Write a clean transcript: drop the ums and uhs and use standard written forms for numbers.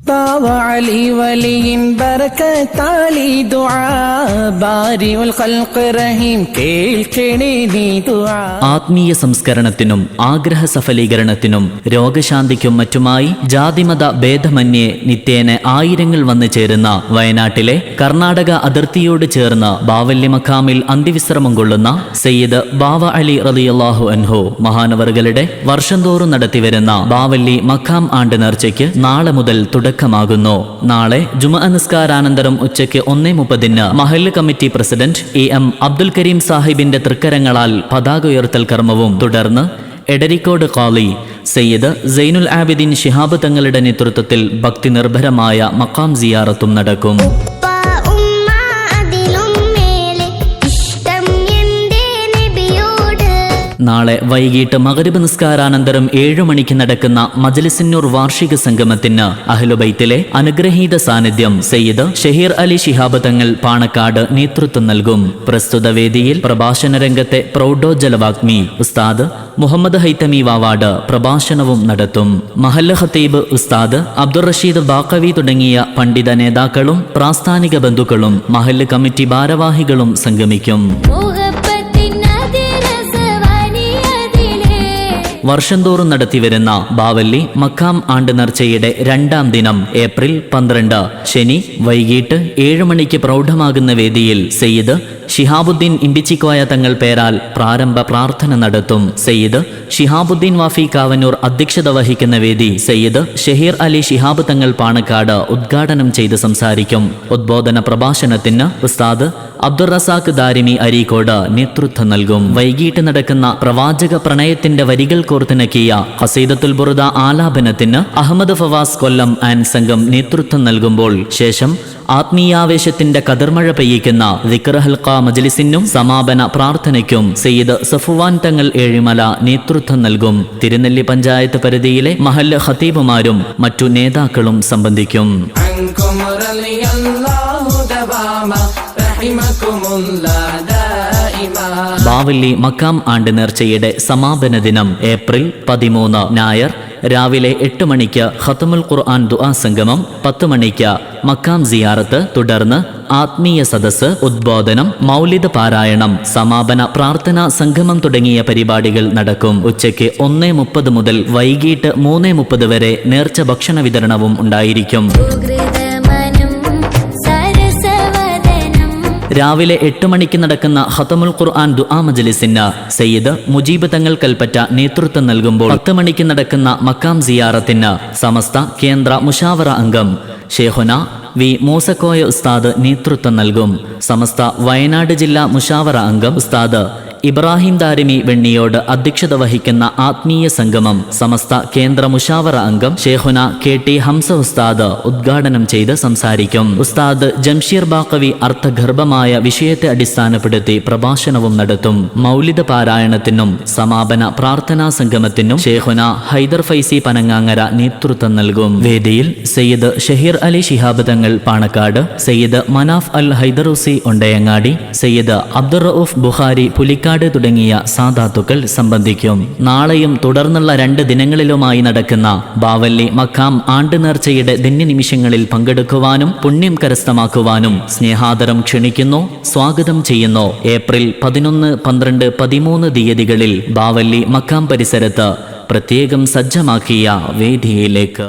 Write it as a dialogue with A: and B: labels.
A: ബാവ അലി വലിയിൻ ബറകത്താലി ദുആ ബാരിഉൽ ഖൽഖ് റഹീം കേൾക്കണേ നീ ദുആ.
B: ആത്മീയ സംസ്കരണത്തിനും ആഗ്രഹ സഫലീകരണത്തിനും രോഗശാന്തിക്കും മറ്റുമായി ജാതിമത ഭേദമന്യേ നിത്യേന ആയിരങ്ങൾ വന്നു ചേരുന്ന വയനാട്ടിലെ കർണാടക അതിർത്തിയോട് ചേർന്ന് ബാവല്ലി മഖാമിൽ അന്ത്യവിശ്രമം കൊള്ളുന്ന സയ്യിദ് ബാവ അലി റളിയല്ലാഹു അൻഹു മഹാനവറുകളുടെ വർഷം തോറും നടത്തിവരുന്ന ബാവല്ലി മഖാം ആണ്ട് നേർച്ചയ്ക്ക് നാളെ മുതൽ തുടക്കമാകുന്നു. നാളെ ജുമുഅ നിസ്കാരാനന്തരം ഉച്ചയ്ക്ക് 1:30 മഹല്ല് committee president EM Abdul Kareem സാഹിബിന്റെ തൃക്കരങ്ങളാൽ പതാക ഉയർത്തൽ കർമ്മവും തുടർന്ന് എടരിക്കോട് ഖാളി സയ്യിദ് സൈനുൽ ആബിദീൻ ശിഹാബ് തങ്ങളുടെ നേതൃത്വത്തിൽ ഭക്തി നിർഭരമായ മഖാം സിയാറത്തും നടക്കും. നാളെ വൈകിട്ട് മഗ്രിബ് നിസ്കാരാനന്തരം 7 മണിക്ക് നടക്കുന്ന മജ്ലിസുന്നൂർ വാർഷിക സംഗമത്തിന് അഹ്ലുബൈത്തിലെ അനുഗ്രഹീത സാന്നിധ്യം സയ്യിദ് ഷഹീർ അലി ശിഹാബ് തങ്ങൾ പാണക്കാട് നേതൃത്വം നൽകും. പ്രസ്തുത വേദിയിൽ പ്രഭാഷണ രംഗത്തെ പ്രൗഢോജ്ജലവാഗ്മി ഉസ്താദ് മുഹമ്മദ് ഹൈതമി വാവാട് പ്രഭാഷണവും നടത്തും. മഹല്ല് ഖത്തീബ് ഉസ്താദ് അബ്ദുർ റഷീദ് ബാഖവി തുടങ്ങിയ പണ്ഡിത നേതാക്കളും പ്രാസ്ഥാനിക ബന്ധുക്കളും മഹല്ല് കമ്മിറ്റി ഭാരവാഹികളും സംഗമിക്കും. വർഷം തോറും നടത്തിവരുന്ന ബാവല്ലി മഖാം ആണ്ട് നേർച്ചയുടെ 2ാം ദിനം ഏപ്രിൽ 12 ശനി വൈകിട്ട് 7 മണിക്ക് പ്രൗഢമാകുന്ന വേദിയിൽ സയ്യിദ് ഷിഹാബുദ്ദീൻ ഇമ്പിച്ചിക്കോയ തങ്ങൾ പേരാൽ പ്രാരംഭ പ്രാർത്ഥന നടത്തും. സയ്യിദ് ഷിഹാബുദ്ദീൻ വാഫി കാവന്നൂർ അധ്യക്ഷത വഹിക്കുന്ന വേദി സയ്യിദ് ഷഹീർ അലി ശിഹാബ് തങ്ങൾ പാണക്കാട് ഉദ്ഘാടനം ചെയ്ത് സംസാരിക്കും. ഉദ്ബോധന പ്രഭാഷണത്തിന് ഉസ്താദ് അബ്ദുർ റസാഖ് ദാരിമി അരീക്കോട് നേതൃത്വം നൽകും. വൈകിട്ട് നടക്കുന്ന പ്രവാചക പ്രണയത്തിന്റെ വരികൾ കോർത്തിണക്കിയ ഖസീദത്തുൽ ബുർദ ആലാപനത്തിന് അഹമ്മദ് ഫവാസ് കൊല്ലം ആൻഡ് സംഘം നേതൃത്വം നൽകുമ്പോൾ ശേഷം ആത്മീയാവേശത്തിന്റെ കതിർമഴ പെയ്യിക്കുന്ന ദിക്ർ ഹൽഖ മജ്ലിസിനും സമാപന പ്രാർത്ഥനയ്ക്കും സയ്യിദ് സഫുവാൻ തങ്ങൾ ഏഴിമല നേതൃത്വം നൽകും. തിരുനെല്ലി പഞ്ചായത്ത് പരിധിയിലെ മഹല്ല് ഖത്തീബുമാരും മറ്റു നേതാക്കളും സംബന്ധിക്കും. ബാവല്ലി മഖാം ആണ്ട് നേർച്ചയുടെ സമാപന ദിനം ഏപ്രിൽ 13 ഞായർ രാവിലെ 8 മണിക്ക് ഖത്മുൽ ഖുർആൻ ദുആ സംഗമം, 10 മണിക്ക് മഖാം സിയാറത്ത്, തുടർന്ന് ആത്മീയ സദസ്സ്, ഉദ്ബോധനം, മൗലിദ് പാരായണം, സമാപന പ്രാർത്ഥന സംഗമം തുടങ്ങിയ പരിപാടികൾ നടക്കും. ഉച്ചയ്ക്ക് 1:30 മുതൽ വൈകിട്ട് 3:30 വരെ നേർച്ച ഭക്ഷണ വിതരണവും ഉണ്ടായിരിക്കും. രാവിലെ 8 മണിക്ക് നടക്കുന്ന ഖത്മുൽ ഖുർആൻ ദുആ മജ്ലിസിന് സയ്യിദ് മുജീബ് തങ്ങൾ കൽപ്പറ്റ നേതൃത്വം നൽകുമ്പോൾ 10 മണിക്ക് നടക്കുന്ന മഖാം സിയാറത്തിന് സമസ്ത കേന്ദ്ര മുഷാവറ അംഗം ഷേഖുന വി മൂസക്കോയ ഉസ്താദ് നേതൃത്വം നൽകും. സമസ്ത വയനാട് ജില്ലാ മുഷാവറ അംഗം ഉസ്താദ് ഇബ്രാഹിം ദാരിമി വെണ്ണിയോട് അധ്യക്ഷത വഹിക്കുന്ന ആത്മീയ സംഗമം സമസ്ത കേന്ദ്ര മുഷാവറ അംഗം ഷേഖുന KT ഹംസ ഉസ്താദ് ഉദ്ഘാടനം ചെയ്ത് സംസാരിക്കും. ഉസ്താദ് ജംഷീർ ബാഖവി അർത്ഥഗർഭമായ വിഷയത്തെ അടിസ്ഥാനപ്പെടുത്തി പ്രഭാഷണവും നടത്തും. മൗലിദ് പാരായണത്തിനും സമാപന പ്രാർത്ഥനാ സംഗമത്തിനും ഷേഖുന ഹൈദർ ഫൈസി പനങ്ങാങ്ങര നേതൃത്വം നൽകും. വേദിയിൽ സയ്യിദ് ഷഹീർ അലി ശിഹാബ് തങ്ങൾ പാണക്കാട്, സയ്യിദ് മനാഫ് അൽ ഹൈദറുസി ഒണ്ടയങ്ങാടി, സയ്യിദ് അബ്ദുർ റഊഫ് ബുഖാരി പുലിക്ക തുടങ്ങിയ സാദാത്തുക്കൾ സംബന്ധിക്കും. നാളെയും തുടർന്നുള്ള 2 ദിനങ്ങളിലുമായി നടക്കുന്ന ബാവല്ലി മഖാം ആണ്ട് നേർച്ചയുടെ ധന്യനിമിഷങ്ങളിൽ പങ്കെടുക്കുവാനും പുണ്യം കരസ്ഥമാക്കുവാനും സ്നേഹാദരം ക്ഷണിക്കുന്നു, സ്വാഗതം ചെയ്യുന്നു. ഏപ്രിൽ 11, 12, 13 തീയതികളിൽ ബാവല്ലി മഖാം പരിസരത്ത് പ്രത്യേകം സജ്ജമാക്കിയ വേദിയിലേക്ക്